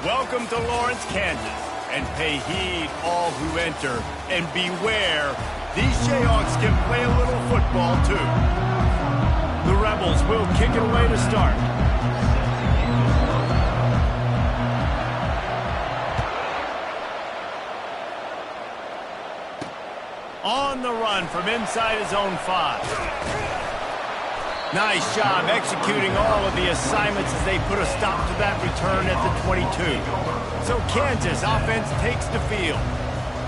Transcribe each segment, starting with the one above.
Welcome to Lawrence, Kansas, and pay heed all who enter, and beware, these Jayhawks can play a little football too. The Rebels will kick it away to start. On the run from inside his own 5. Nice job executing all of the assignments as they put a stop to that return at the 22. So Kansas offense takes the field.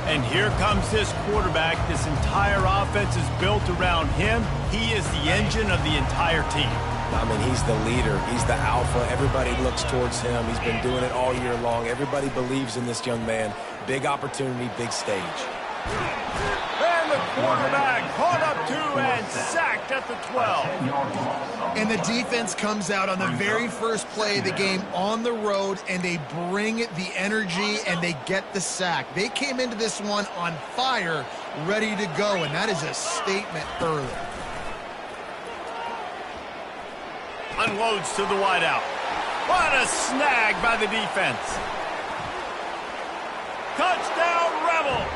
And here comes this quarterback. This entire offense is built around him. He is the engine of the entire team. I mean, he's the leader. He's the alpha. Everybody looks towards him. He's been doing it all year long. Everybody believes in this young man. Big opportunity, big stage. And the quarterback caught up to and sacked at the 12. And the defense comes out on the very first play of the game on the road, and they bring the energy, and they get the sack. They came into this one on fire, ready to go, and that is a statement early. Unloads to the wideout. What a snag by the defense. Touchdown, Rebels.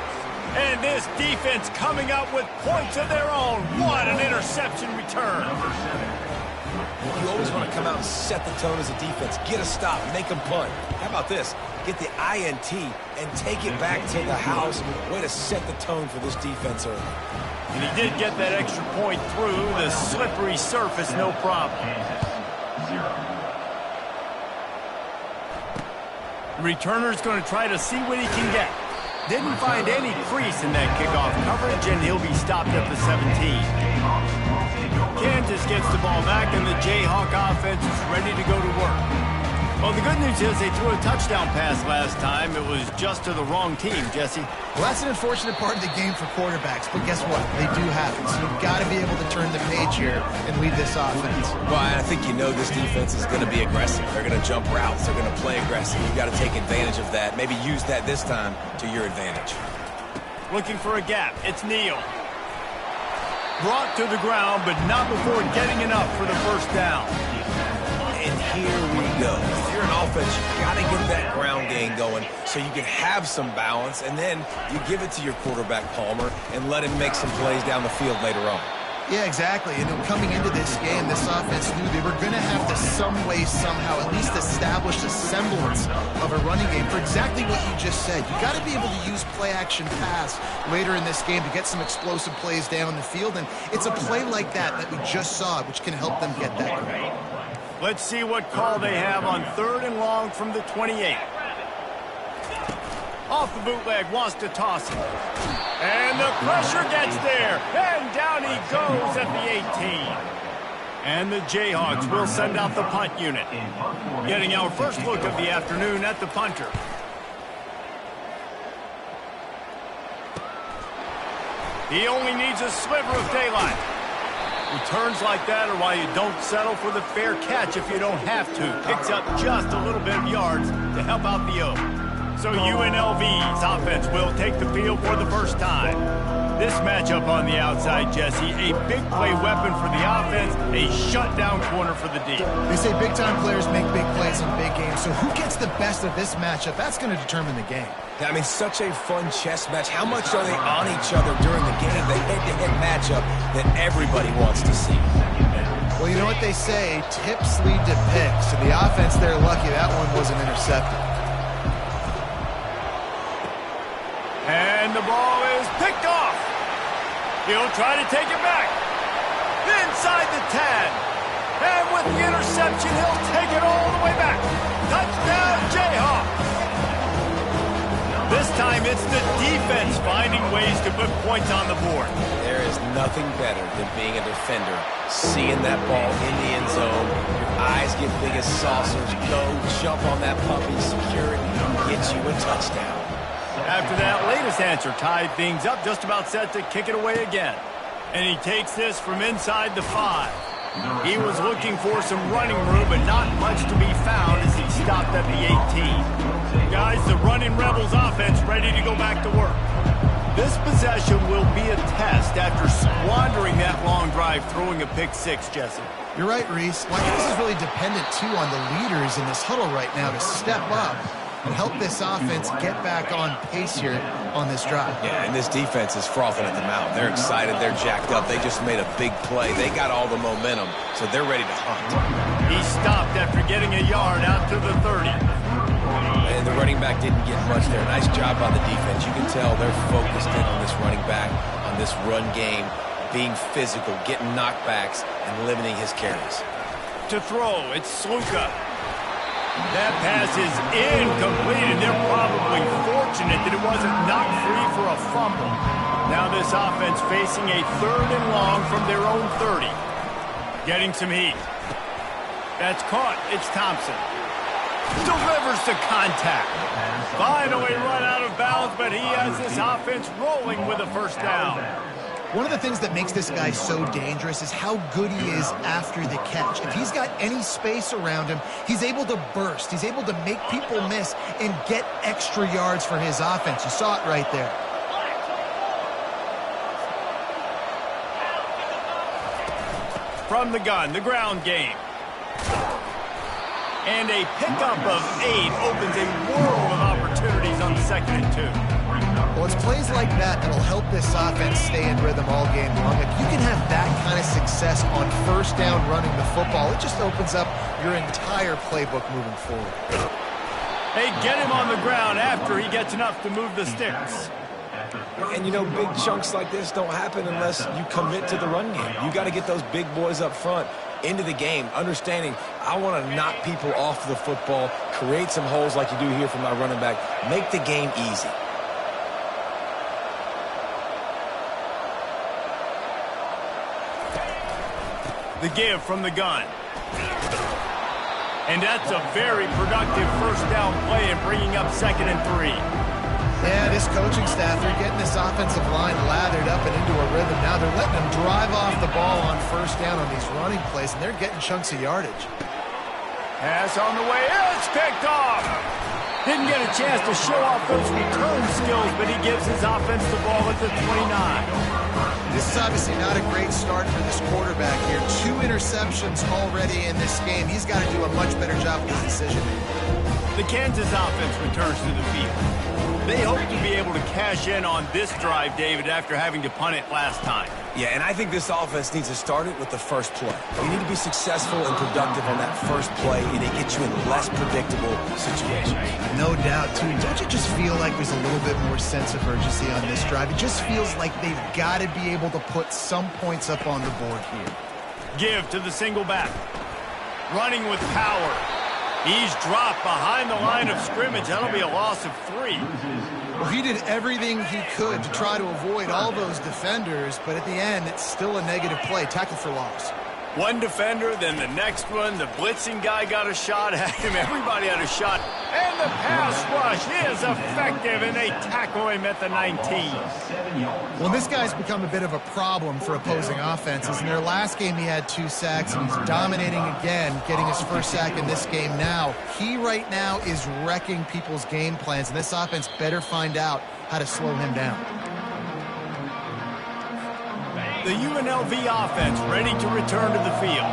And this defense coming up with points of their own. What an interception return. You always want to come out and set the tone as a defense. Get a stop, make them punt. How about this? Get the INT and take it back to the house. Way to set the tone for this defense early. And he did get that extra point through the slippery surface, no problem. The returner's going to try to see what he can get. Didn't find any crease in that kickoff coverage, and he'll be stopped at the 17. Kansas gets the ball back, and the Jayhawk offense is ready to go to work. Well, the good news is they threw a touchdown pass last time. It was just to the wrong team, Jesse. Well, that's an unfortunate part of the game for quarterbacks, but guess what? They do have it, so you've got to be able to turn the page here and lead this offense. Well, I think you know this defense is going to be aggressive. They're going to jump routes. They're going to play aggressive. You've got to take advantage of that. Maybe use that this time to your advantage. Looking for a gap. It's Neal. Brought to the ground, but not before getting enough for the first down. And here we go. If you're an offense, you got to get that ground game going so you can have some balance, and then you give it to your quarterback, Palmer, and let him make some plays down the field later on. Yeah, exactly. And coming into this game, this offense knew they were going to have to some way, somehow, at least establish a semblance of a running game for exactly what you just said. You got to be able to use play-action pass later in this game to get some explosive plays down the field, and it's a play like that that we just saw, which can help them get that going. Let's see what call they have on 3rd and long from the 28. Off the bootleg, wants to toss it. And the pressure gets there. And down he goes at the 18. And the Jayhawks will send out the punt unit. Getting our first look of the afternoon at the punter. He only needs a sliver of daylight. Returns like that are why you don't settle for the fair catch if you don't have to. Picks up just a little bit of yards to help out the O. So UNLV's offense will take the field for the first time. This matchup on the outside, Jesse, a big play weapon for the offense, a shutdown corner for the D. They say big-time players make big plays in big games, so who gets the best of this matchup? That's going to determine the game. I mean, such a fun chess match. How much are they on each other during the game? The head-to-head matchup that everybody wants to see. Well, you know what they say, tips lead to picks. And the offense, they're lucky that one wasn't intercepted. And the ball is picked off. He'll try to take it back. Inside the 10. And with the interception, he'll take it all the way back. Touchdown, Jayhawks. This time it's the defense finding ways to put points on the board. There is nothing better than being a defender, seeing that ball in the end zone, your eyes get big as saucers, go, jump on that puppy, secure it, get you a touchdown. After that latest answer tied things up, just about set to kick it away again. And he takes this from inside the 5. He was looking for some running room, but not much to be found as he stopped at the 18. Guys, the running Rebels offense ready to go back to work. This possession will be a test after squandering that long drive, throwing a pick-6, Jesse. You're right, Reese. Well, I think this is really dependent, too, on the leaders in this huddle right now to step up and help this offense get back on pace here on this drive. Yeah, and this defense is frothing at the mouth. They're excited. They're jacked up. They just made a big play. They got all the momentum, so they're ready to hunt. He stopped after getting a yard out to the 30. And the running back didn't get much there. Nice job by the defense. You can tell they're focused in on this running back, on this run game, being physical, getting knockbacks, and limiting his carries. To throw, it's Sluka. That pass is incomplete, and they're probably fortunate that it wasn't knocked free for a fumble. Now this offense facing a 3rd and long from their own 30. Getting some heat. That's caught. It's Thompson. Delivers the contact. Finally run out of bounds, but he has this offense rolling with a first down. One of the things that makes this guy so dangerous is how good he is after the catch. If he's got any space around him, he's able to burst. He's able to make people miss and get extra yards for his offense. You saw it right there. From the gun, the ground game. And a pickup of 8 opens a world of opportunities on 2nd and 2. Well, it's plays like that that'll help this offense stay in rhythm all game long. If you can have that kind of success on 1st down running the football, it just opens up your entire playbook moving forward. They get him on the ground after he gets enough to move the sticks. And, you know, big chunks like this don't happen unless you commit to the run game. You got to get those big boys up front into the game, understanding I want to knock people off the football, create some holes like you do here from my running back, make the game easy. The give from the gun. And that's a very productive 1st down play and bringing up 2nd and 3. Yeah, this coaching staff, they're getting this offensive line lathered up and into a rhythm. Now they're letting them drive off the ball on 1st down on these running plays, and they're getting chunks of yardage. Pass on the way. It's picked off. Didn't get a chance to show off those return skills, but he gives his offense the ball at the 29. This is obviously not a great start for this quarterback here. 2 interceptions already in this game. He's got to do a much better job with his decision-making. The Kansas offense returns to the field. They hope to be able to cash in on this drive, David, after having to punt it last time. Yeah, and I think this offense needs to start it with the first play. You need to be successful and productive on that first play, and it gets you in less predictable situations. No doubt, too. Don't you just feel like there's a little bit more sense of urgency on this drive? It just feels like they've got to be able to put some points up on the board here. Give to the single back. Running with power. He's dropped behind the line of scrimmage. That'll be a loss of 3. Well, he did everything he could to try to avoid all those defenders, but at the end, it's still a negative play. Tackle for loss. One defender, then the next one. The blitzing guy got a shot at him. Everybody had a shot. And the pass rush is effective, and they tackle him at the 19. Well, this guy's become a bit of a problem for opposing offenses. In their last game, he had 2 sacks, and he's dominating again, getting his 1st sack in this game now. He right now is wrecking people's game plans, and this offense better find out how to slow him down. The UNLV offense ready to return to the field.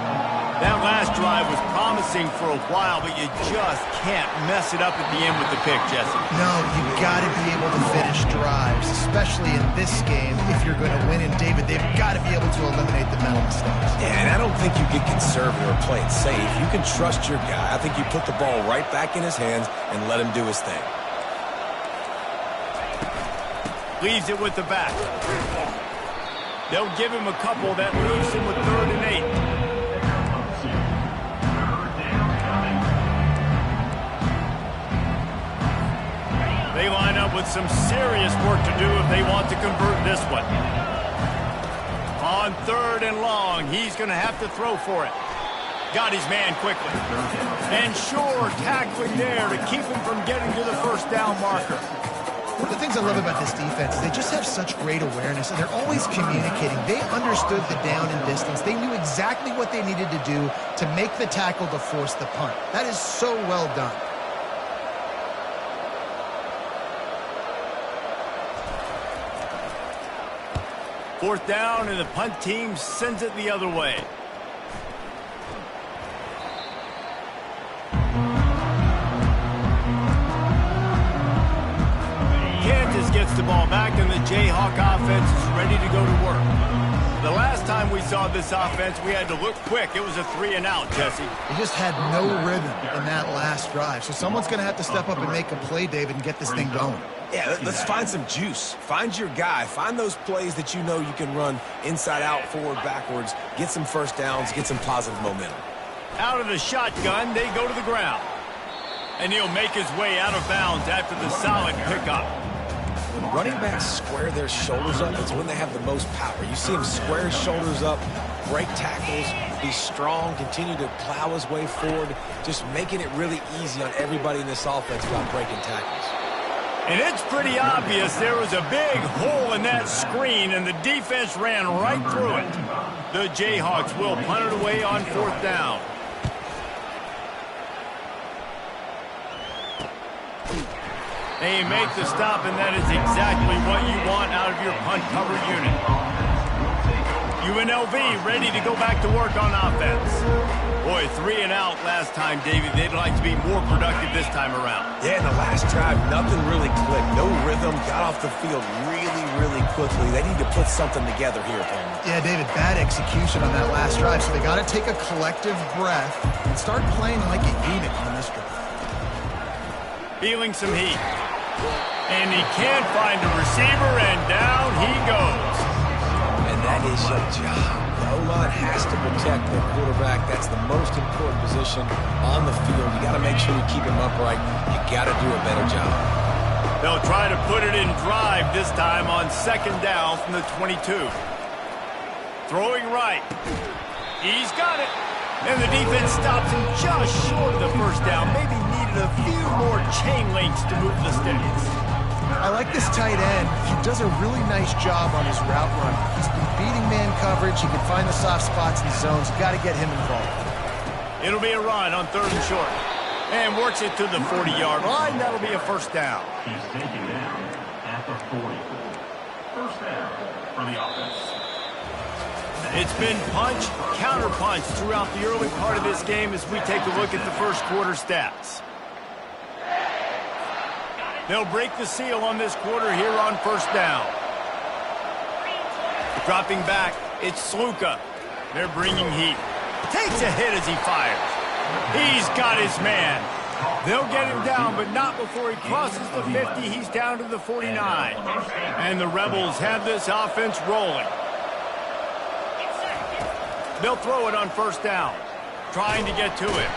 That last drive was promising for a while, but you just can't mess it up at the end with the pick, Jesse. No, you've got to be able to finish drives, especially in this game if you're going to win. And, David, they've got to be able to eliminate the mental mistakes. Yeah, and I don't think you get conservative or play it safe. You can trust your guy. I think you put the ball right back in his hands and let him do his thing. Leaves it with the back. They'll give him a couple. That leaves him with 3rd and 8. They line up with some serious work to do if they want to convert this one. On 3rd and long, he's going to have to throw for it. Got his man quickly. And sure, tackling there to keep him from getting to the 1st down marker. One of the things I love about this defense is they just have such great awareness, and they're always communicating. They understood the down and distance. They knew exactly what they needed to do to make the tackle to force the punt. That is so well done. Fourth down, and the punt team sends it the other way. gets the ball back, and the Jayhawk offense is ready to go to work. The last time we saw this offense, we had to look quick. It was a 3-and-out, Jesse. They just had no rhythm in that last drive. So someone's going to have to step up and make a play, David, and get this thing going. Yeah, let's find some juice. Find your guy. Find those plays that you know you can run inside out, forward, backwards. Get some first downs. Get some positive momentum. Out of the shotgun, they go to the ground. And he'll make his way out of bounds after the solid pickup. When running backs square their shoulders up, it's when they have the most power. You see him square his shoulders up, break tackles, be strong, continue to plow his way forward, just making it really easy on everybody in this offense about breaking tackles. And it's pretty obvious there was a big hole in that screen, and the defense ran right through it. The Jayhawks will punt it away on 4th down. They make the stop, and that is exactly what you want out of your punt cover unit. UNLV ready to go back to work on offense. Boy, 3-and-out last time, David. They'd like to be more productive this time around. Yeah, in the last drive, nothing really clicked. No rhythm, got off the field really quickly. They need to put something together here, Palmer. Yeah, David, bad execution on that last drive. So they got to take a collective breath and start playing like a unit on this drive. Feeling some heat. And he can't find a receiver, and down he goes. And that is your job. The O-line has to protect their quarterback. That's the most important position on the field. You got to make sure you keep him upright. You got to do a better job. They'll try to put it in drive this time on 2nd down from the 22. Throwing right. He's got it. And the defense stops him just short of the 1st down. Maybe needed a few more chain links to move the sticks. I like this tight end. He does a really nice job on his route run. He's been beating man coverage. He can find the soft spots and zones. Got to get him involved. It'll be a run on 3rd and short. And works it to the 40-yard line. That'll be a 1st down. He's taken down at the 44. 1st down for the offense. It's been punch, counter-punch throughout the early part of this game as we take a look at the first quarter stats. They'll break the seal on this quarter here on 1st down. Dropping back, it's Sluka. They're bringing heat. Takes a hit as he fires. He's got his man. They'll get him down, but not before he crosses the 50. He's down to the 49. And the Rebels have this offense rolling. They'll throw it on 1st down, trying to get to it.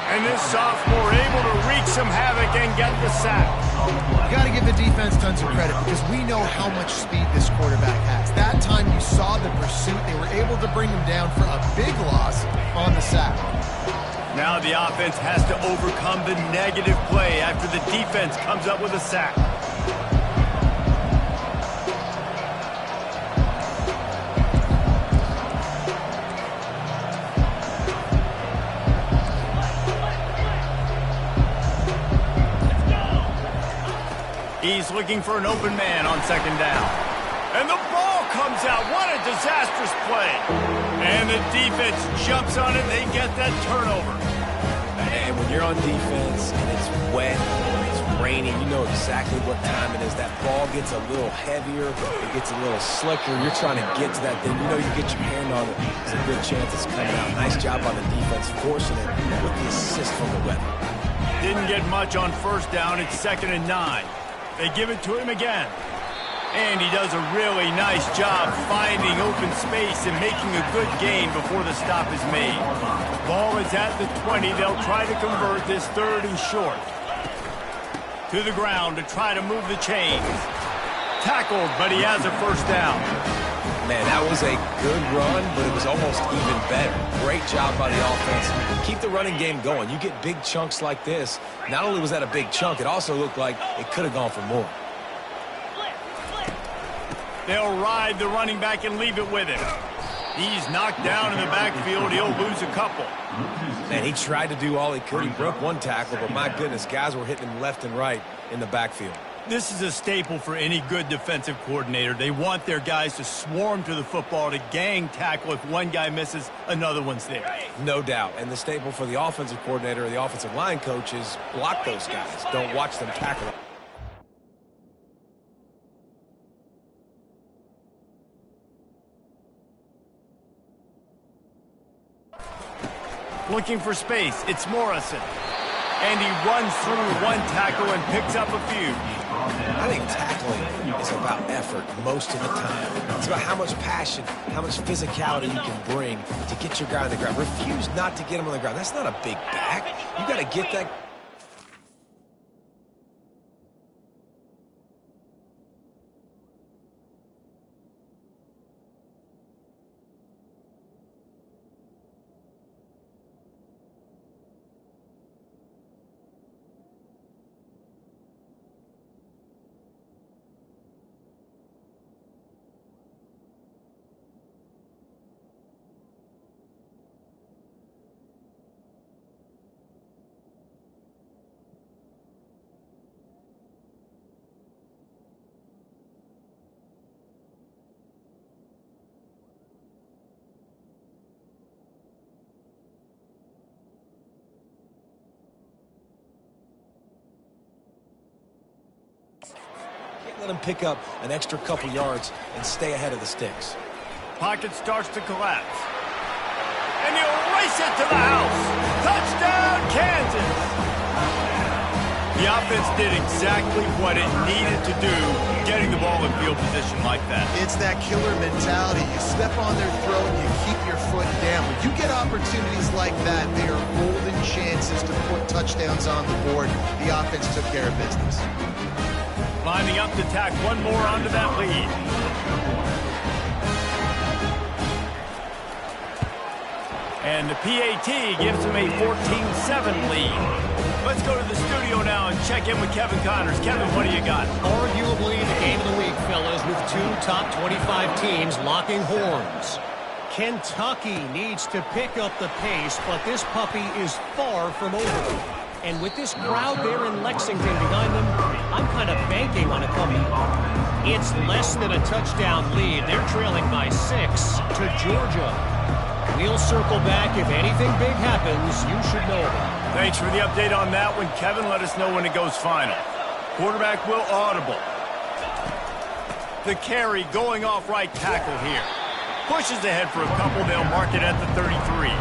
And this sophomore able to wreak some havoc and get the sack. You got to give the defense tons of credit because we know how much speed this quarterback has. That time you saw the pursuit. They were able to bring him down for a big loss on the sack. Now the offense has to overcome the negative play after the defense comes up with a sack. He's looking for an open man on 2nd down. And the ball comes out. What a disastrous play. And the defense jumps on it. They get that turnover. And when you're on defense and it's wet, it's raining, you know exactly what time it is. That ball gets a little heavier. It gets a little slicker. You're trying to get to that thing. You know you get your hand on it. There's a good chance it's coming out. Nice job on the defense, forcing it with the assist from the weather. Didn't get much on 1st down. It's 2nd and 9. They give it to him again. And he does a really nice job finding open space and making a good gain before the stop is made. Ball is at the 20. They'll try to convert this 3rd and short. To the ground to try to move the chains. Tackled, but he has a 1st down. Man, that was a good run, but it was almost even better. Great job by the offense. Keep the running game going. You get big chunks like this. Not only was that a big chunk, it also looked like it could have gone for more. They'll ride the running back and leave it with him. He's knocked down in the backfield. He'll lose a couple. Man, he tried to do all he could. He broke one tackle, but my goodness, guys were hitting him left and right in the backfield. This is a staple for any good defensive coordinator. They want their guys to swarm to the football, to gang tackle. If one guy misses, another one's there. No doubt. And the staple for the offensive coordinator or the offensive line coach is block those guys. Don't watch them tackle. Looking for space. It's Morrison. And he runs through one tackle and picks up a few. I think tackling is about effort most of the time. It's about how much passion, how much physicality you can bring to get your guy on the ground. Refuse not to get him on the ground. That's not a big back. You got to get that. Let him pick up an extra couple yards and stay ahead of the sticks. Pocket starts to collapse. And he'll race it to the house. Touchdown, Kansas! The offense did exactly what it needed to do, getting the ball in field position like that. It's that killer mentality. You step on their throat and you keep your foot down. When you get opportunities like that, they are golden chances to put touchdowns on the board. The offense took care of business. Lining up to tack one more onto that lead. And the PAT gives him a 14-7 lead. Let's go to the studio now and check in with Kevin Connors. Kevin, what do you got? Arguably the game of the week, fellas, with two top 25 teams locking horns. Kentucky needs to pick up the pace, but this puppy is far from over. And with this crowd there in Lexington behind them, I'm kind of banking on a puppy. It's less than a touchdown lead. They're trailing by 6 to Georgia. We'll circle back. If anything big happens, you should know about it. Thanks for the update on that one, Kevin. Let us know when it goes final. Quarterback will audible. The carry going off right tackle here. Pushes ahead for a couple. They'll mark it at the 33.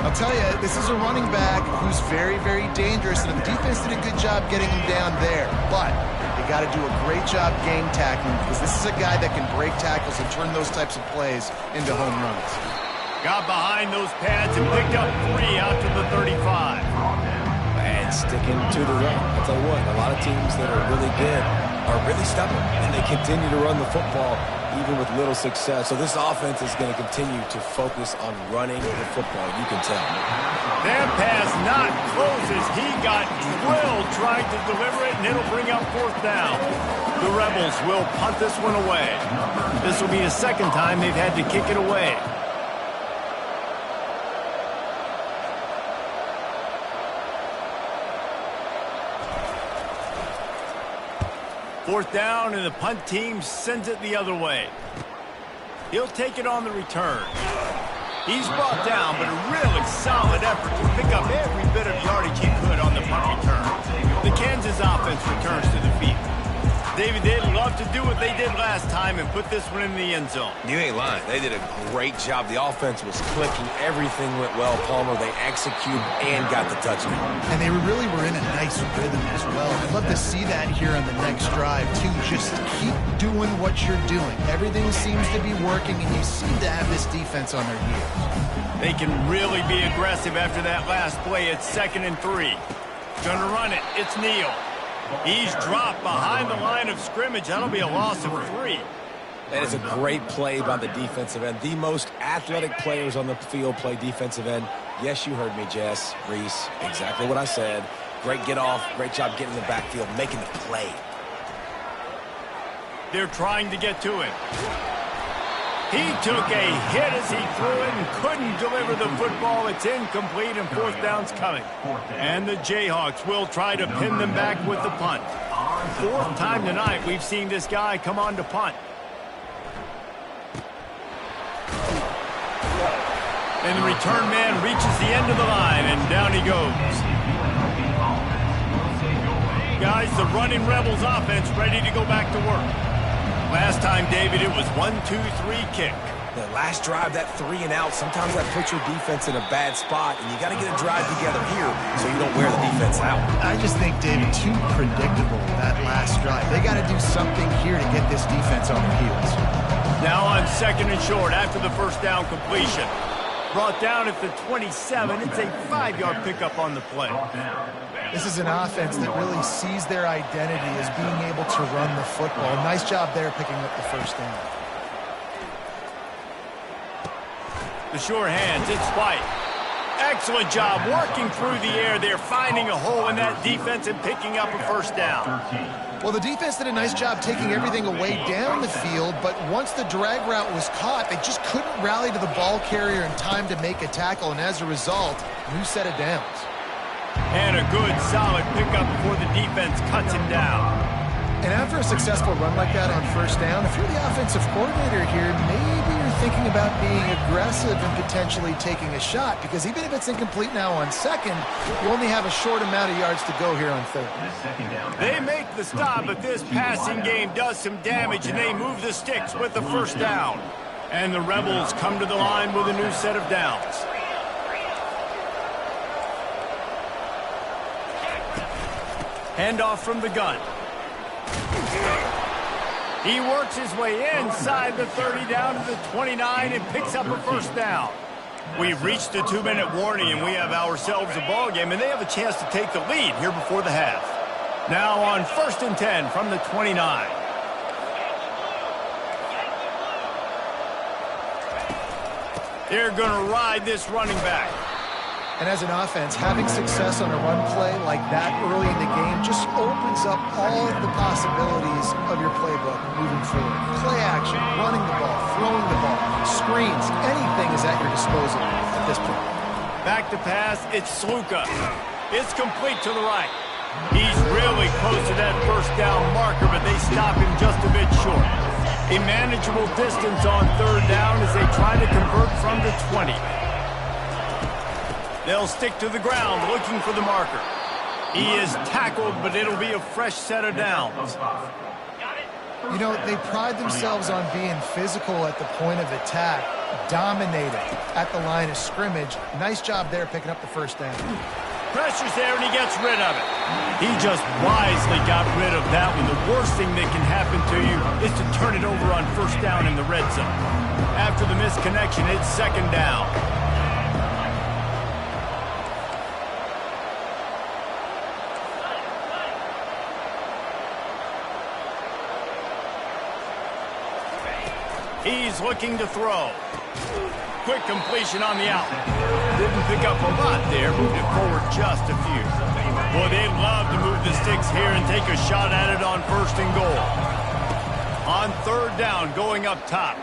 I'll tell you, this is a running back who's very, very dangerous, and the defense did a good job getting him down there. But they got to do a great job game tackling, because this is a guy that can break tackles and turn those types of plays into home runs. Got behind those pads and picked up 3 out to the 35. And sticking to the run. I'll tell you what, a lot of teams that are really good are really stubborn, and they continue to run the football even with little success. So this offense is going to continue to focus on running the football, you can tell. That pass not close as he got drilled trying to deliver it, and it'll bring up 4th down. The Rebels will punt this one away. This will be the second time they've had to kick it away. Fourth down, and the punt team sends it the other way. He'll take it on the return. He's brought down, but a really solid effort to pick up every bit of yardage he could on the punt return. The Kansas offense returns to the field. David, they'd love to do what they did last time and put this one in the end zone. You ain't lying. They did a great job. The offense was clicking. Everything went well, Palmer. They executed and got the touchdown. And they really were in a nice rhythm as well. I'd love to see that here on the next drive, too. Just keep doing what you're doing. Everything seems to be working, and you seem to have this defense on their heels. They can really be aggressive after that last play. It's 2nd and 3. Gonna run it. It's Neal. He's dropped behind the line of scrimmage. That'll be a loss of 3. That is a great play by the defensive end. The most athletic players on the field play defensive end. Yes, you heard me, Jess, Reese. Exactly what I said. Great get off. Great job getting in the backfield, making the play. They're trying to get to him. He took a hit as he threw it and couldn't deliver the football. It's incomplete, and 4th down's coming. And the Jayhawks will try to pin them back with the punt. 4th time tonight we've seen this guy come on to punt. And the return man reaches the end of the line, and down he goes. Guys, the running Rebels offense ready to go back to work. Last time, David, it was 1-2-3 kick. The last drive, that 3 and out, sometimes that puts your defense in a bad spot, and you got to get a drive together here so you don't wear the defense out. I just think, David, too predictable, that last drive. They got to do something here to get this defense on their heels. Now on 2nd and short after the first down completion. Brought down at the 27. It's a 5-yard pickup on the play. This is an offense that really sees their identity as being able to run the football. Nice job there picking up the first down. The sure hands, it's White. Excellent job working through the air there, finding a hole in that defense and picking up a first down. Well, the defense did a nice job taking everything away down the field, but once the drag route was caught, they just couldn't rally to the ball carrier in time to make a tackle, and as a result, new set of downs. And a good, solid pickup before the defense cuts him down. And after a successful run like that on first down, if you're the offensive coordinator here, maybe you're thinking about being aggressive and potentially taking a shot, because even if it's incomplete now on 2nd, you only have a short amount of yards to go here on 3rd. They make the stop, but this passing game does some damage, and they move the sticks with the first down. And the Rebels come to the line with a new set of downs. Handoff from the gun. He works his way inside the 30 down to the 29 and picks up a first down. We've reached the 2-minute warning, and we have ourselves a ball game, and they have a chance to take the lead here before the half. Now on 1st and 10 from the 29. They're going to ride this running back. And as an offense, having success on a run play like that early in the game just opens up all of the possibilities of your playbook moving forward. Play action, running the ball, throwing the ball, screens, anything is at your disposal at this point. Back to pass, it's Sluka. It's complete to the right. He's really close to that first down marker, but they stop him just a bit short. A manageable distance on 3rd down as they try to convert from the 20. They'll stick to the ground looking for the marker. He is tackled, but it'll be a fresh set of downs. You know, they pride themselves on being physical at the point of attack, dominating at the line of scrimmage. Nice job there picking up the first down. Pressure's there, and he gets rid of it. He just wisely got rid of that one. The worst thing that can happen to you is to turn it over on first down in the red zone. After the misconnection, it's 2nd down. He's looking to throw. Quick completion on the out. Didn't pick up a lot there, moved it forward just a few. Boy, they'd love to move the sticks here and take a shot at it on 1st and goal. On 3rd down, going up top.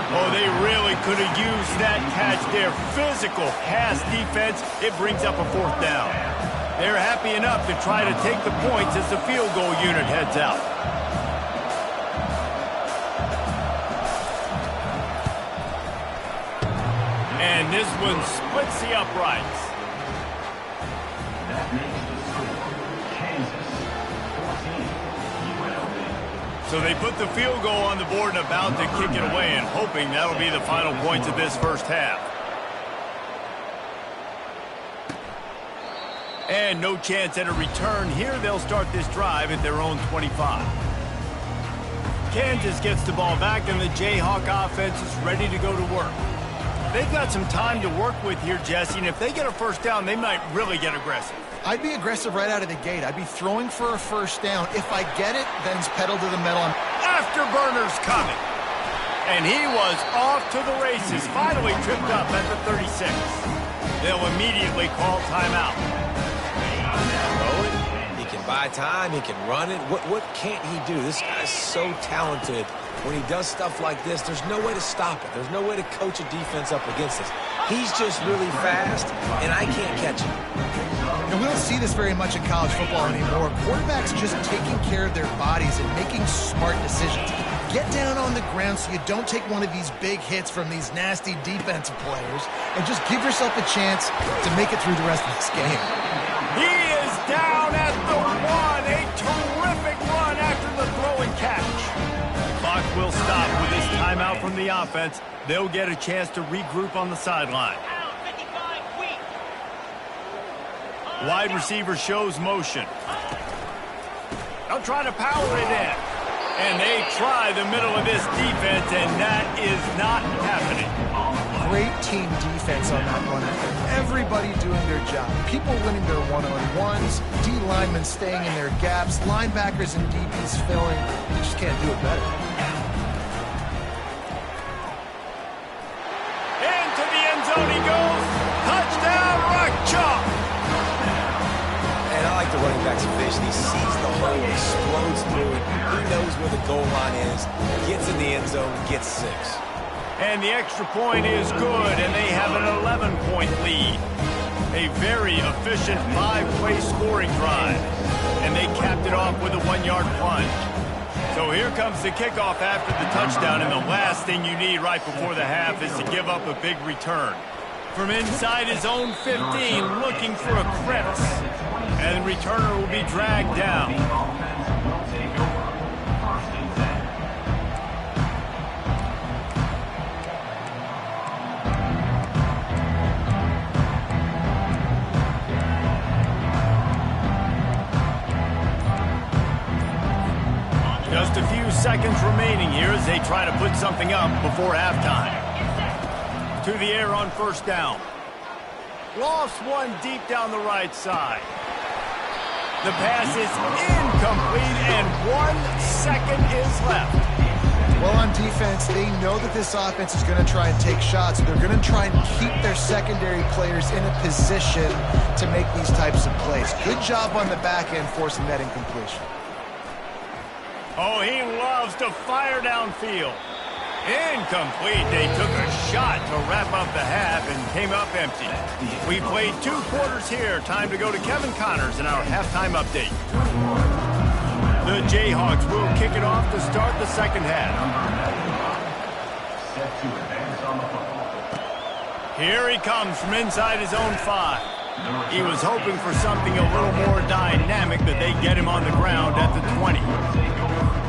Oh, they really could have used that catch there. Physical pass defense. It brings up a 4th down. They're happy enough to try to take the points as the field goal unit heads out. And this one splits the uprights. That makes the score Kansas 14, UNLV. So they put the field goal on the board and about to kick it away, and hoping that'll be the final points of this first half. And no chance at a return here. They'll start this drive at their own 25. Kansas gets the ball back, and the Jayhawk offense is ready to go to work. They've got some time to work with here, Jesse, and if they get a first down, they might really get aggressive. I'd be aggressive right out of the gate. I'd be throwing for a first down. If I get it, then it's pedal to the metal. Afterburner's coming. And he was off to the races, finally tripped up at the 36. They'll immediately call timeout. He can buy time, he can run it. What can't he do? This guy's so talented. When he does stuff like this, there's no way to stop it. There's no way to coach a defense up against this. He's just really fast, and I can't catch him. You know, we don't see this very much in college football anymore. Quarterbacks just taking care of their bodies and making smart decisions. Get down on the ground so you don't take one of these big hits from these nasty defensive players, and just give yourself a chance to make it through the rest of this game. He is down at the 1. A terrific run after the throw and catch. The clock will stop. from the offense, they'll get a chance to regroup on the sideline. Wide receiver shows motion. They'll try to power it in. And they try the middle of this defense, and that is not happening. Great team defense on that one. Everybody doing their job. People winning their one-on-ones, D linemen staying in their gaps, linebackers and DBs filling. You just can't do it better. Into the end zone he goes. Touchdown, Rock Chalk. And I like the running back's vision. He sees the hole, explodes through it. He knows where the goal line is, gets in the end zone, gets 6. And the extra point is good, and they have an 11-point lead. A very efficient 5-play scoring drive. And they capped it off with a 1-yard plunge. So here comes the kickoff after the touchdown, and the last thing you need right before the half is to give up a big return. From inside his own 15, looking for a crevice. And the returner will be dragged down. Just a few seconds remaining here as they try to put something up before halftime. To the air on first down. Lost one deep down the right side. The pass is incomplete, and 1 second is left. Well, on defense, they know that this offense is going to try and take shots. They're going to try and keep their secondary players in a position to make these types of plays. Good job on the back end forcing that incompletion. Oh, he loves to fire downfield. Incomplete. They took a shot to wrap up the half and came up empty. We played 2 quarters here. Time to go to Kevin Connors in our halftime update. The Jayhawks will kick it off to start the second half. Here he comes from inside his own 5. He was hoping for something a little more dynamic, that they get him on the ground at the 20.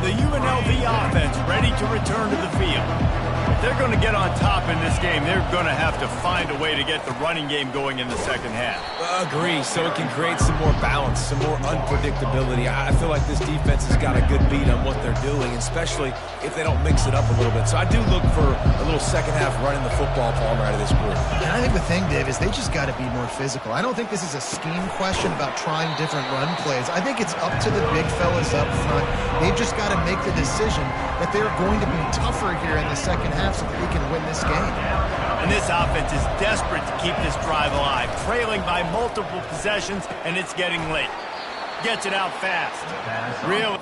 The UNLV offense ready to return to the field. If they're going to get on top in this game, they're going to have to find a way to get the running game going in the second half. Agree, so it can create some more balance, some more unpredictability. I feel like this defense has got a good beat on what they're doing, especially if they don't mix it up a little bit. So I do look for a little second half running the football, Palmer, out of this group. And I think the thing, Dave, is they just got to be more physical. I don't think this is a scheme question about trying different run plays. I think it's up to the big fellas up front. They've just got to make the decision that they're going to be tougher here in the second half so that they can win this game. And this offense is desperate to keep this drive alive, trailing by multiple possessions, and it's getting late. Gets it out fast. Real.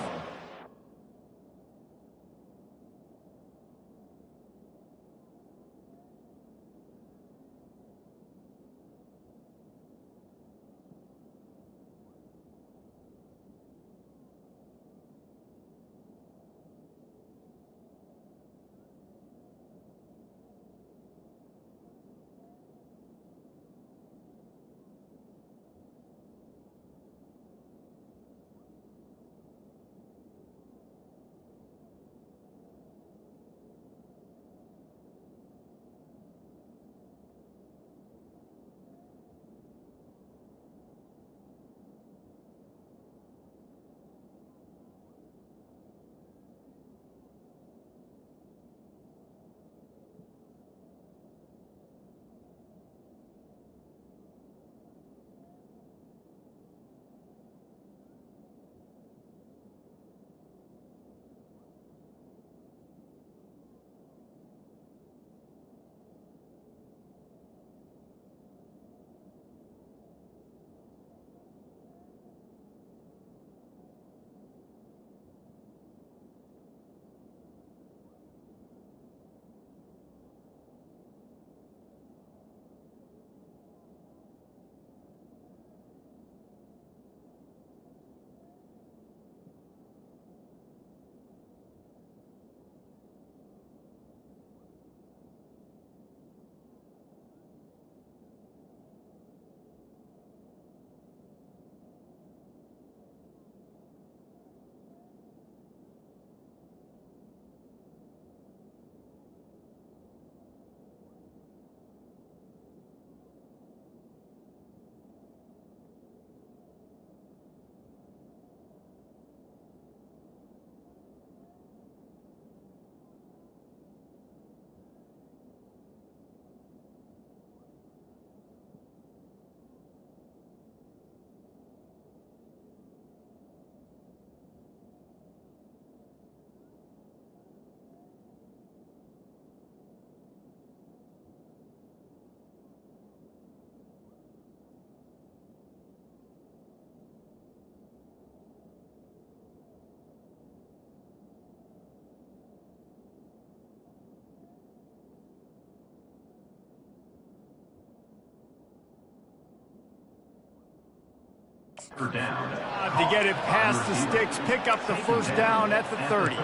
Third down. To get it past the sticks, pick up the first down at the 30.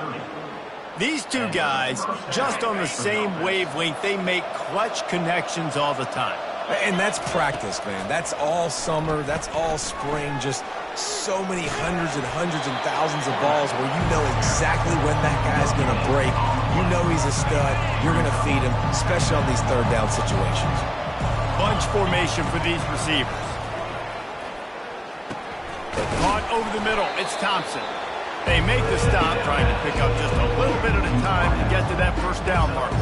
These two guys, just on the same wavelength, they make clutch connections all the time. And that's practice, man. That's all summer. That's all spring. Just so many hundreds and thousands of balls where you know exactly when that guy's going to break. You know he's a stud. You're going to feed him, especially on these third down situations. Bunch formation for these receivers. Caught over the middle. It's Thompson. They make the stop, trying to pick up just a little bit at a time to get to that first down marker.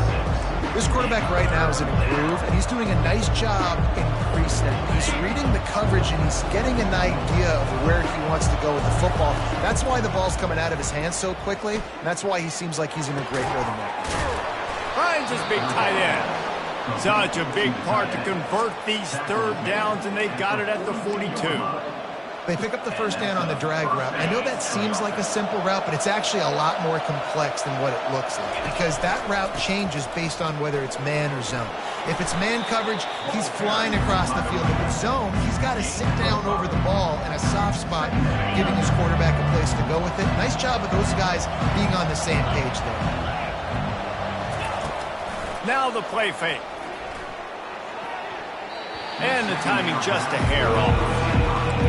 This quarterback right now is in a groove, and he's doing a nice job in pre-snap. He's reading the coverage, and he's getting an idea of where he wants to go with the football. That's why the ball's coming out of his hands so quickly, and that's why he seems like he's in a great rhythm right now. Finds his big tight end. Such a big part to convert these third downs, and they've got it at the 42. They pick up the first down on the drag route. I know that seems like a simple route, but it's actually a lot more complex than what it looks like because that route changes based on whether it's man or zone. If it's man coverage, he's flying across the field. If it's zone, he's got to sit down over the ball in a soft spot, giving his quarterback a place to go with it. Nice job of those guys being on the same page there. Now the play fake. And the timing just a hair off.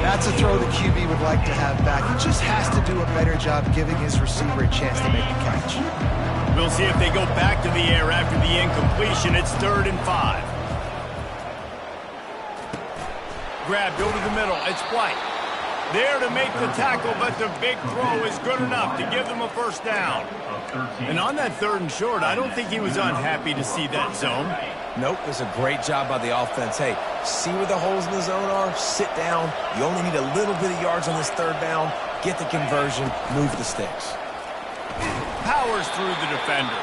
That's a throw the QB would like to have back. He just has to do a better job giving his receiver a chance to make the catch. We'll see if they go back to the air after the incompletion. It's 3rd and 5. Grabbed over the middle. It's White. There to make the tackle, but the big throw is good enough to give them a first down. And on that 3rd and short, I don't think he was unhappy to see that zone. Nope, it was a great job by the offense. Hey, see where the holes in the zone are, sit down. You only need a little bit of yards on this 3rd down. Get the conversion, move the sticks. Powers through the defender.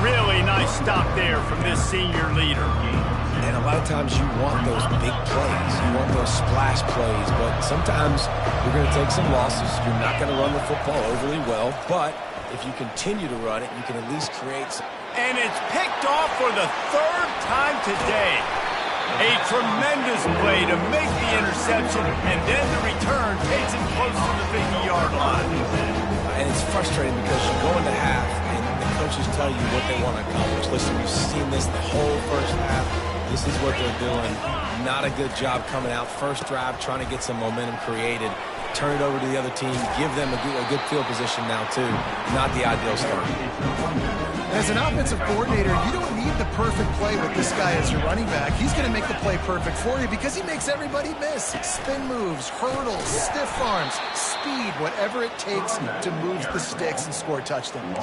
Really nice stop there from this senior leader. And a lot of times you want those big plays. You want those splash plays, but sometimes you're going to take some losses. You're not going to run the football overly well, but if you continue to run it, you can at least create some. And it's picked off for the 3rd time today. A tremendous play to make the interception, and then the return takes him close to the 50-yard line. And it's frustrating because you go into half, and the coaches tell you what they want to accomplish. Listen, we've seen this the whole first half. This is what they're doing. Not a good job coming out. First drive, trying to get some momentum created. Turn it over to the other team. Give them a good field position now, too. Not the ideal start. As an offensive coordinator, you don't need the perfect play with this guy as your running back. He's going to make the play perfect for you because he makes everybody miss. Spin moves, hurdles, stiff arms, speed, whatever it takes to move the sticks and score touchdowns.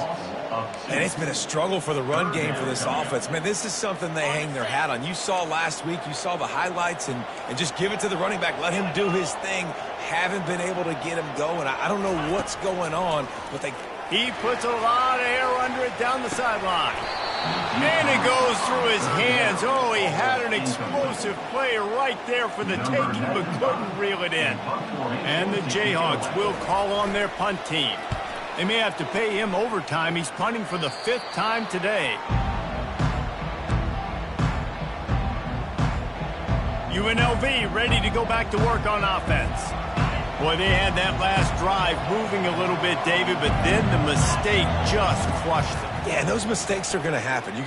And it's been a struggle for the run game for this offense. Man, this is something they hang their hat on. You saw last week, you saw the highlights, and just give it to the running back. Let him do his thing. Haven't been able to get him going. I don't know what's going on, but he puts a lot of air under it down the sideline. And it goes through his hands. Oh, he had an explosive play right there for the taking, but couldn't reel it in. And the Jayhawks will call on their punt team. They may have to pay him overtime. He's punting for the 5th time today. UNLV ready to go back to work on offense. Boy, they had that last drive moving a little bit, David, but then the mistake just crushed them. Yeah, those mistakes are going to happen.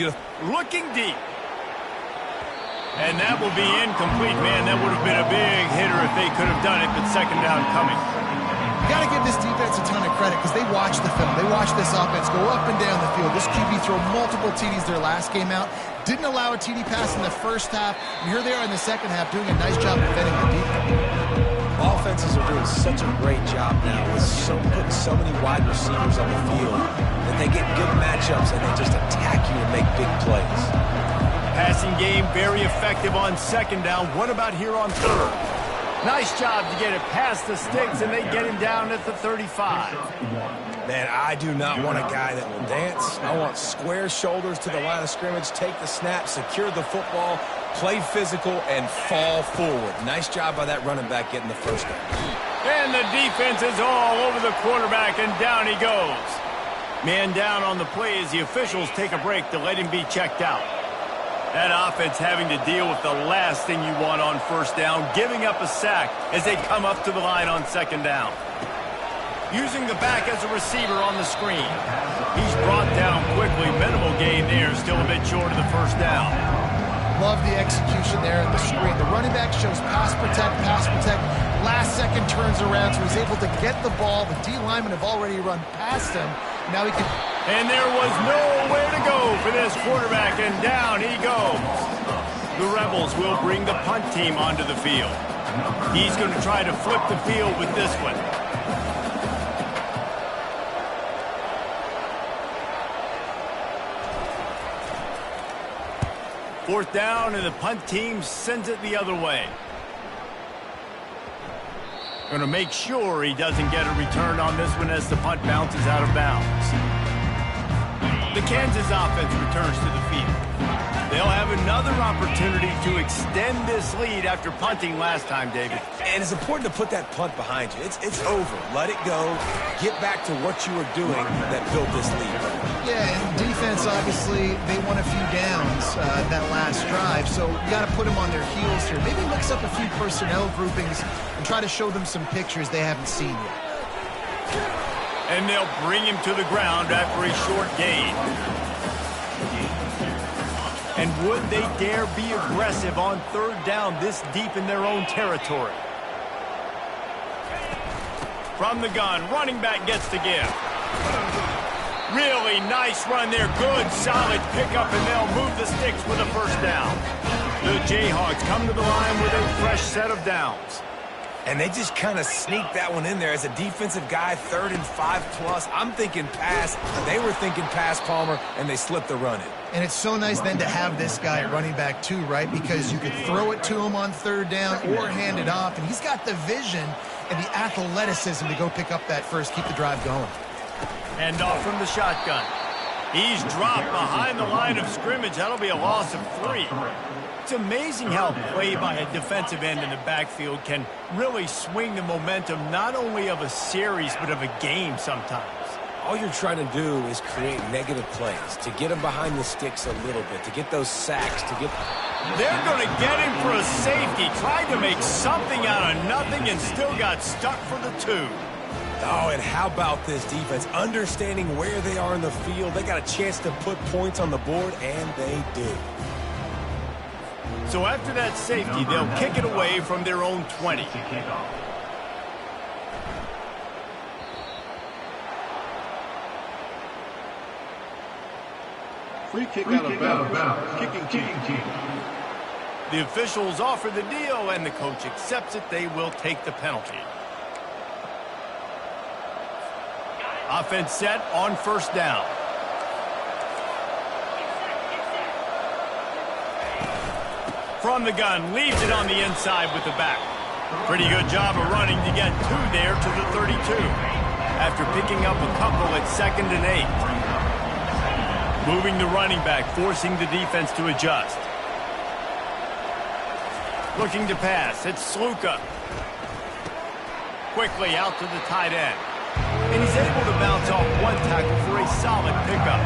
Looking deep. And that will be incomplete. Man, that would have been a big hitter if they could have done it, but 2nd down coming. You got to give this defense a ton of credit because they watched the film. They watched this offense go up and down the field. This QB throw multiple TDs their last game out. Didn't allow a TD pass in the first half. And here they are in the second half doing a nice job defending the defense. Offenses are doing such a great job now with putting so many wide receivers on the field that they get good matchups and they just attack you and make big plays. Passing game very effective on 2nd down. What about here on 3rd? Nice job to get it past the sticks, and they get him down at the 35. Man, I do not want a guy that will dance. I want square shoulders to the line of scrimmage, take the snap, secure the football, play physical, and fall forward. Nice job by that running back getting the first down. And the defense is all over the quarterback, and down he goes. Man down on the play as the officials take a break to let him be checked out. That offense having to deal with the last thing you want on first down, giving up a sack as they come up to the line on second down. Using the back as a receiver on the screen. He's brought down quickly. Minimal gain there, still a bit short of the first down. Love the execution there in the screen. The running back shows pass protect, last second turns around, so he's able to get the ball. The D linemen have already run past him. Now he can... And there was nowhere to go for this quarterback, and down he goes. The Rebels will bring the punt team onto the field. He's going to try to flip the field with this one. Fourth down, and the punt team sends it the other way. Going to make sure he doesn't get a return on this one as the punt bounces out of bounds. The Kansas offense returns to the field. They'll have another opportunity to extend this lead after punting last time, David. And it's important to put that punt behind you. It's over. Let it go. Get back to what you were doing that built this lead. Yeah, and defense, obviously, they won a few downs that last drive, so you got to put them on their heels here. Maybe mix up a few personnel groupings and try to show them some pictures they haven't seen yet. And they'll bring him to the ground after a short gain. And would they dare be aggressive on third down this deep in their own territory? From the gun, running back gets the give. Really nice run there. Good, solid pickup, and they'll move the sticks with a first down. The Jayhawks come to the line with a fresh set of downs. And they just kind of sneaked that one in there as a defensive guy, 3rd and 5+. I'm thinking pass. They were thinking pass, Palmer, and they slipped the run in. And it's so nice then to have this guy at running back too, right? Because you could throw it to him on third down or hand it off, and he's got the vision and the athleticism to go pick up that first, keep the drive going. And off from the shotgun. He's dropped behind the line of scrimmage. That'll be a loss of 3. It's amazing how play by a defensive end in the backfield can really swing the momentum not only of a series but of a game sometimes. All you're trying to do is create negative plays, to get them behind the sticks a little bit, to get those sacks, to get... They're going to get him for a safety. Tried to make something out of nothing and still got stuck for the 2. Oh, and how about this defense? Understanding where they are in the field. They got a chance to put points on the board, and they do. So after that safety, they'll kick it away from their own 20. Free kick out of bounds. Kicking team. The officials offer the deal, and the coach accepts it. They will take the penalty. Offense set on first down. From the gun, leaves it on the inside with the back. Pretty good job of running to get 2 there to the 32. After picking up a couple at 2nd and 8. Moving the running back, forcing the defense to adjust. Looking to pass, it's Sluka. Quickly out to the tight end. And he's able to bounce off one tackle for a solid pickup.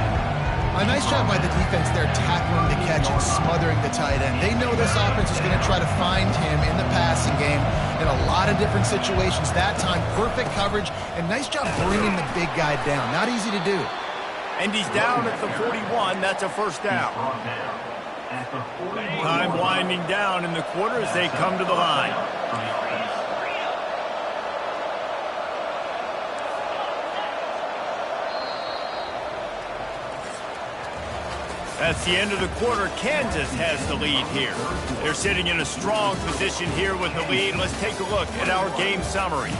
A nice job by the defense there, tackling the catch and smothering the tight end. They know this offense is going to try to find him in the passing game in a lot of different situations. That time, perfect coverage, and nice job bringing the big guy down. Not easy to do. And he's down at the 41. That's a first down. Time winding down in the quarter as they come to the line. That's the end of the quarter. Kansas has the lead here. They're sitting in a strong position here with the lead. Let's take a look at our game summary.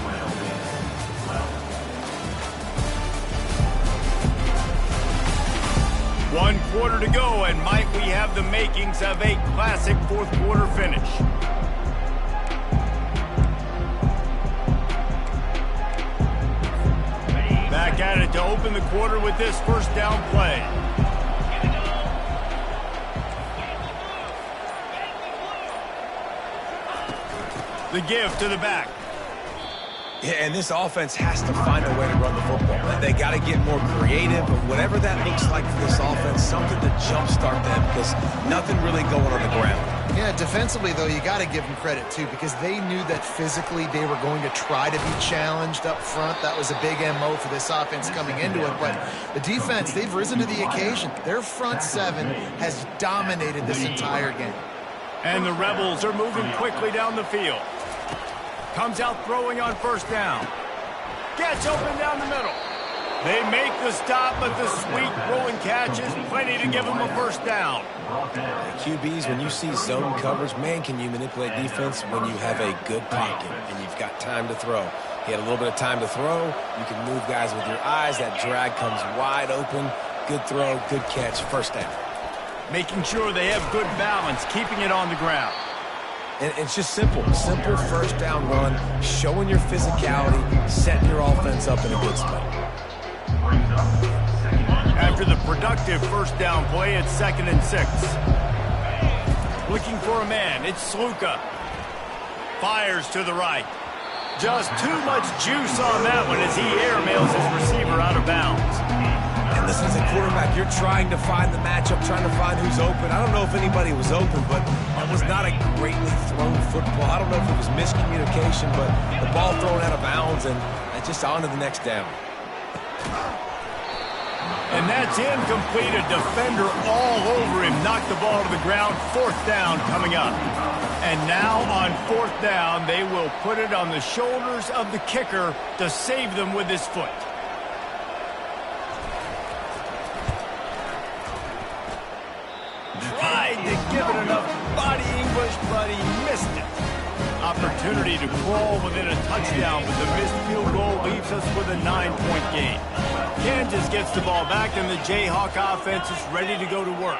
One quarter to go, and might we have the makings of a classic fourth quarter finish. Back at it to open the quarter with this first down play. The give to the back. Yeah, and this offense has to find a way to run the football. They got to get more creative, but whatever that looks like for this offense, something to jumpstart them because nothing really going on the ground. Yeah, defensively, though, you got to give them credit, too, because they knew that physically they were going to try to be challenged up front. That was a big MO for this offense coming into it. But the defense, they've risen to the occasion. Their front seven has dominated this entire game. And the Rebels are moving quickly down the field. Comes out throwing on first down. Gets open down the middle. They make the stop, but the sweet rolling catch is plenty to give them a first down. QBs, when you see zone coverage, man, can you manipulate defense when you have a good pocket and you've got time to throw. He had a little bit of time to throw. You can move guys with your eyes. That drag comes wide open. Good throw, good catch, first down. Making sure they have good balance, keeping it on the ground. And it's just simple first down run, showing your physicality, setting your offense up in a good spot. After the productive first down play, it's 2nd and 6. Looking for a man, it's Sluka. Fires to the right. Just too much juice on that one as he airmails his receiver out of bounds. And listen, as a quarterback, you're trying to find the matchup, trying to find who's open. I don't know if anybody was open, but that was not a greatly thrown football. I don't know if it was miscommunication, but the ball thrown out of bounds, and just on to the next down. And that's incomplete. A defender all over him. Knocked the ball to the ground. 4th down coming up. And now on 4th down, they will put it on the shoulders of the kicker to save them with his foot. Tried to give it enough body English, but he missed it. Opportunity to crawl within a touchdown, but the missed field goal leaves us with a 9-point game. Kansas gets the ball back, and the Jayhawk offense is ready to go to work.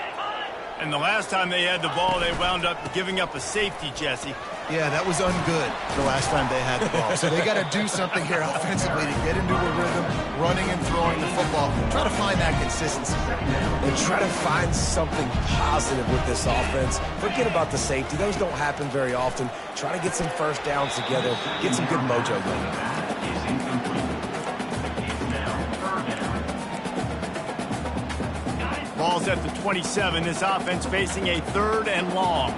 And the last time they had the ball, they wound up giving up a safety, Jesse. Yeah, that was ungood the last time they had the ball. So they got to do something here offensively to get into a rhythm, running and throwing the football. Try to find that consistency. And try to find something positive with this offense. Forget about the safety. Those don't happen very often. Try to get some first downs together. Get some good mojo going. Ball's at the 27. This offense facing a 3rd and long.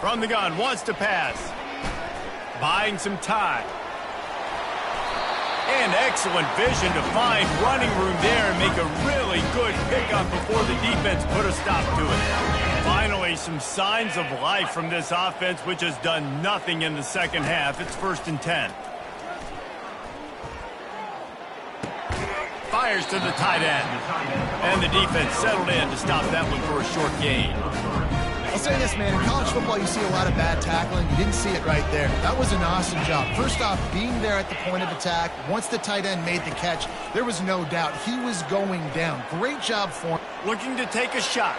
From the gun, wants to pass. Buying some time. And excellent vision to find running room there and make a really good pickup before the defense put a stop to it. Finally, some signs of life from this offense, which has done nothing in the second half. It's 1st and 10. Fires to the tight end. And the defense settled in to stop that one for a short gain. I'll say this, man. In college football, you see a lot of bad tackling. You didn't see it right there. That was an awesome job. First off, being there at the point of attack. Once the tight end made the catch, there was no doubt he was going down. Great job for him. Looking to take a shot.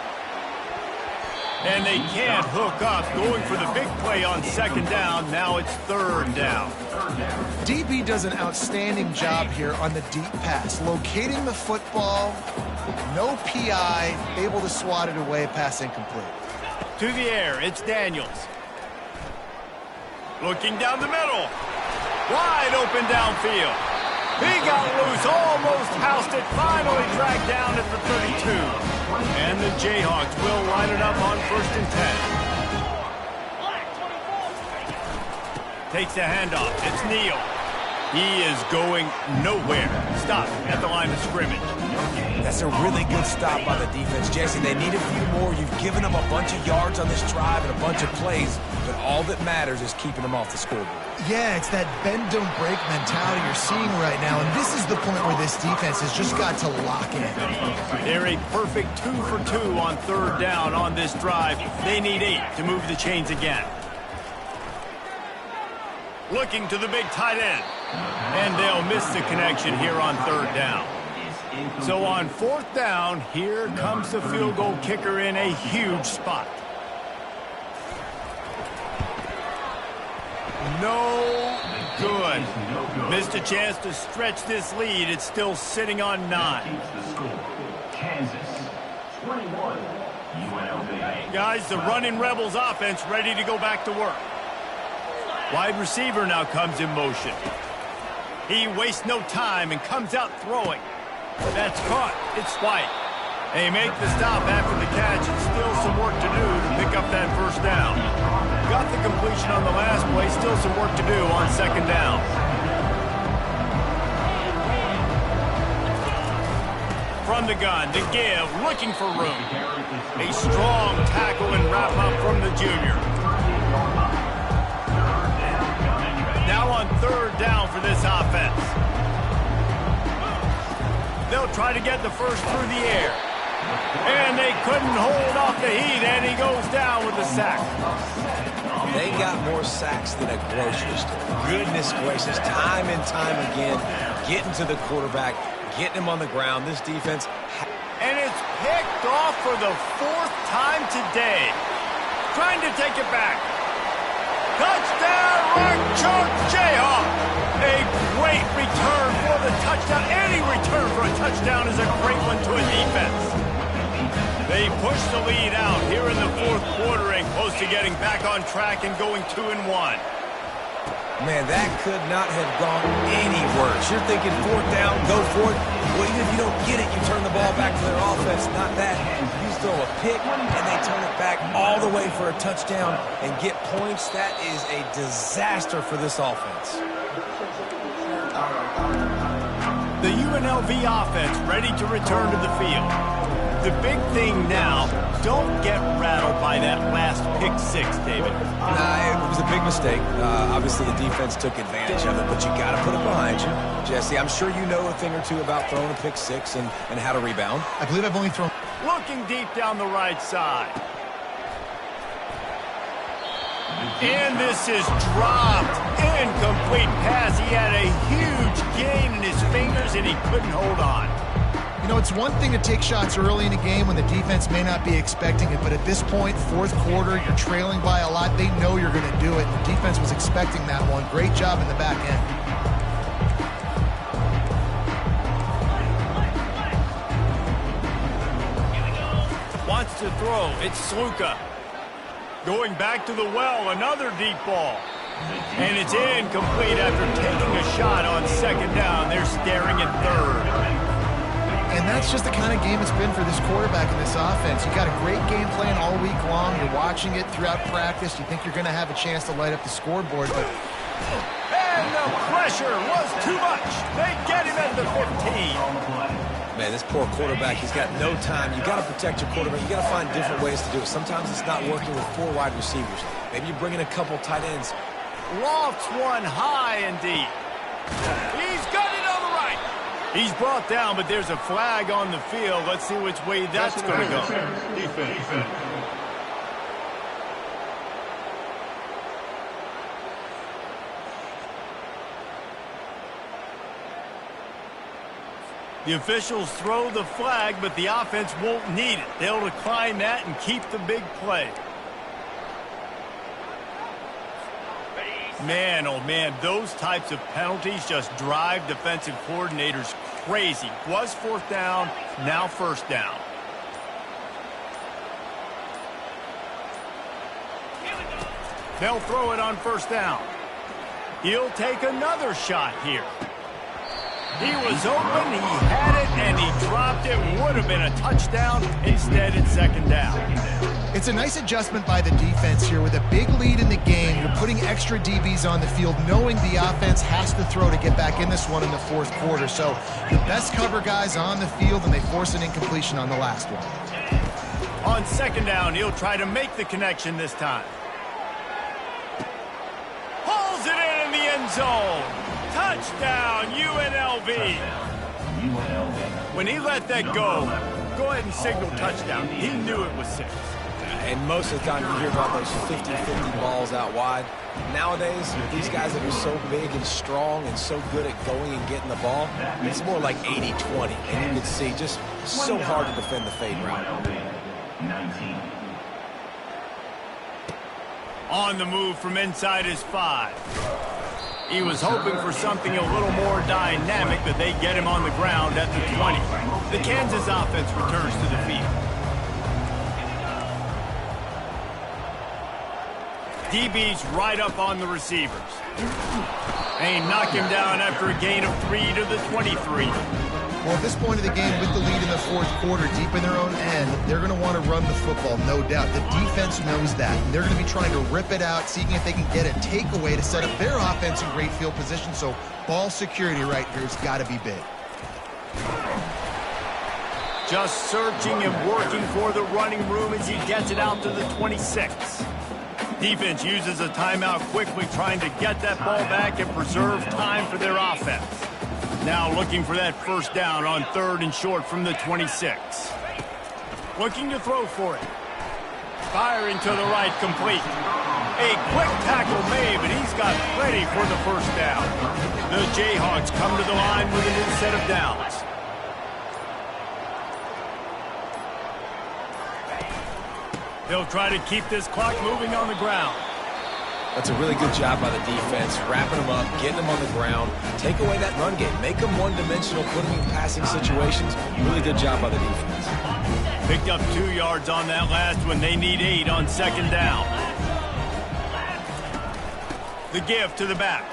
And they can't hook up. Going for the big play on 2nd down. Now it's 3rd down. DB does an outstanding job here on the deep pass. Locating the football, no PI, able to swat it away, pass incomplete. To the air, it's Daniels. Looking down the middle. Wide open downfield. He got loose, almost housed it, finally dragged down at the 32. And the Jayhawks will line it up on 1st and 10. Takes a handoff. It's Neal. He is going nowhere. Stop at the line of scrimmage. That's a really good stop by the defense, Jesse. They need a few more. You've given them a bunch of yards on this drive and a bunch of plays, but all that matters is keeping them off the scoreboard. Yeah, it's that bend, don't break mentality you're seeing right now, and this is the point where this defense has just got to lock in. They're a perfect 2 for 2 on 3rd down on this drive. They need 8 to move the chains again. Looking to the big tight end. And they'll miss the connection here on 3rd down. So on 4th down, here comes the field goal kicker in a huge spot. No good. Missed a chance to stretch this lead. It's still sitting on 9. Kansas 21, UNLV. Guys, the running Rebels offense ready to go back to work. Wide receiver now comes in motion. He wastes no time and comes out throwing. That's caught. It's White. They make the stop after the catch, and still some work to do to pick up that first down. Got the completion on the last play, still some work to do on second down. From the gun, to give, looking for room. A strong tackle and wrap up from the junior. Now on third down for this offense. They'll try to get the first through the air. And they couldn't hold off the heat, and he goes down with a sack. They got more sacks than a grocery store. Goodness gracious, time and time again, getting to the quarterback, getting him on the ground. This defense... And it's picked off for the fourth time today. Trying to take it back. Touchdown, Rock Chalk Jayhawk. A great return for the touchdown. Any return for a touchdown is a great one to a defense. They push the lead out here in the fourth quarter and close to getting back on track and going 2-1. Man, that could not have gone any worse. You're thinking fourth down, go for it. Well, even if you don't get it, you turn the ball back to their offense. Not that. You throw a pick, and they turn it back all the way for a touchdown and get points. That is a disaster for this offense. The UNLV offense ready to return to the field. The big thing now, don't get rattled by that last pick six, David. Nah, it was a big mistake. Obviously, the defense took advantage of it, but you got to put it behind you. Jesse, I'm sure you know a thing or two about throwing a pick six and how to rebound. I believe I've only thrown... Looking deep down the right side. And this is dropped. Incomplete pass. He had a huge gain in his fingers, and he couldn't hold on. You know, it's one thing to take shots early in a game when the defense may not be expecting it, but at this point, fourth quarter, you're trailing by a lot. They know you're going to do it. The defense was expecting that one. Great job in the back end. Wants to throw. It's Sluka. Going back to the well, another deep ball. And it's incomplete after taking a shot on second down. They're staring at third. And that's just the kind of game it's been for this quarterback in this offense. You got a great game plan all week long. You're watching it throughout practice. You think you're going to have a chance to light up the scoreboard, but... And the pressure was too much. They get him at the 15. Man, this poor quarterback, he's got no time. You got to protect your quarterback. You got to find different ways to do it. Sometimes it's not working with four wide receivers. Maybe you bring in a couple tight ends. Lofts one high and deep. He's got it on the right. He's brought down, but there's a flag on the field. Let's see which way that's going to go. Defense. The officials throw the flag, but the offense won't need it. They'll decline that and keep the big play. Man, oh man, those types of penalties just drive defensive coordinators crazy. Was fourth down, now first down. They'll throw it on first down. He'll take another shot here. He was open, he had it, and he dropped it. Would have been a touchdown. Instead, it's second down. It's a nice adjustment by the defense here. With a big lead in the game, you're putting extra DBs on the field, knowing the offense has to throw to get back in this one in the fourth quarter. So the best cover guys on the field, and they force an incompletion on the last one. On second down, he'll try to make the connection this time. Pulls it in the end zone. Touchdown, UNLV. When he let that go ahead and signal touchdown. He knew it was 6. And most of the time you hear about those 50-50 balls out wide. Nowadays, these guys that are so big and strong and so good at going and getting the ball, it's more like 80-20. And you can see just so hard to defend the fade route. On the move from inside his 5. He was hoping for something a little more dynamic, but they get him on the ground at the 20. The Kansas offense returns to the field. DB's right up on the receivers. They knock him down after a gain of 3 to the 23. Well, at this point of the game, with the lead in the fourth quarter, deep in their own end, they're going to want to run the football, no doubt. The defense knows that. And they're going to be trying to rip it out, seeing if they can get a takeaway to set up their offense in great field position. So ball security right here has got to be big. Just searching and working for the running room as he gets it out to the 26. Defense uses a timeout quickly, trying to get that ball back and preserve time for their offense. Now looking for that first down on 3rd and short from the 26. Looking to throw for it. Firing to the right, complete. A quick tackle made, but he's got plenty for the first down. The Jayhawks come to the line with a new set of downs. They'll try to keep this clock moving on the ground. That's a really good job by the defense, wrapping them up, getting them on the ground. Take away that run game. Make them one-dimensional, put them in passing situations. Really good job by the defense. Picked up 2 yards on that last one. They need 8 on 2nd down. The give to the back.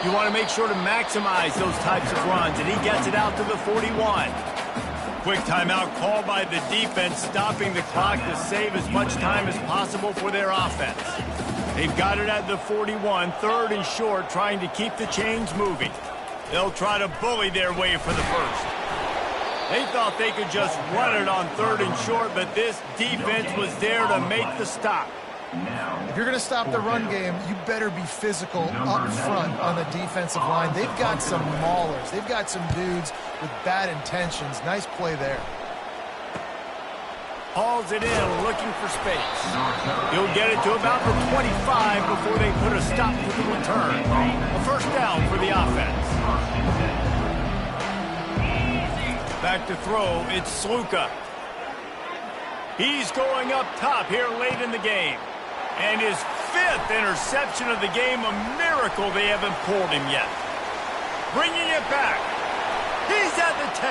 You want to make sure to maximize those types of runs, and he gets it out to the 41. Quick timeout called by the defense, stopping the clock to save as much time as possible for their offense. They've got it at the 41, 3rd and short, trying to keep the chains moving. They'll try to bully their way for the first. They thought they could just run it on 3rd and short, but this defense was there to make the stop. If you're going to stop the run game, you better be physical up front on the defensive line. They've got some maulers. They've got some dudes with bad intentions. Nice play there. Hauls it in, looking for space. He'll get it to about the 25 before they put a stop to the return. A first down for the offense. Back to throw, it's Sluka. He's going up top here late in the game. And his 5th interception of the game, a miracle they haven't pulled him yet. Bringing it back. He's at the 10.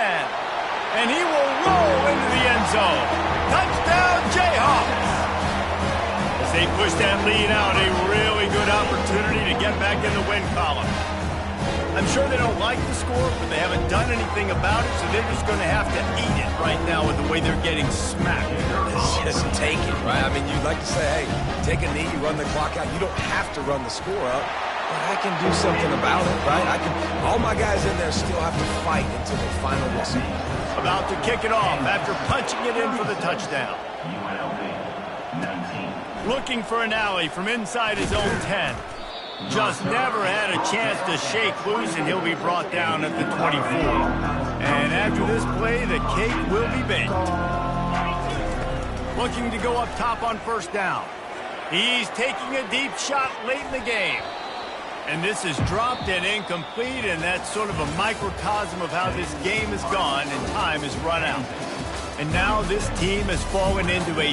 And he will roll into the end zone. Touchdown, Jayhawks! As they push that lead out, a really good opportunity to get back in the win column. I'm sure they don't like the score, but they haven't done anything about it, so they're just going to have to eat it right now with the way they're getting smacked. Just take it, right? I mean, you'd like to say, hey, take a knee, you run the clock out. You don't have to run the score up, but I can do something about it, right? All my guys in there still have to fight until the final whistle. About to kick it off after punching it in for the touchdown. UNLV 19. Looking for an alley from inside his own 10. Just never had a chance to shake loose, and he'll be brought down at the 24. And after this play, the cake will be baked. Looking to go up top on first down. He's taking a deep shot late in the game. And this is dropped and incomplete, and that's sort of a microcosm of how this game has gone, and time has run out. And now this team has fallen into a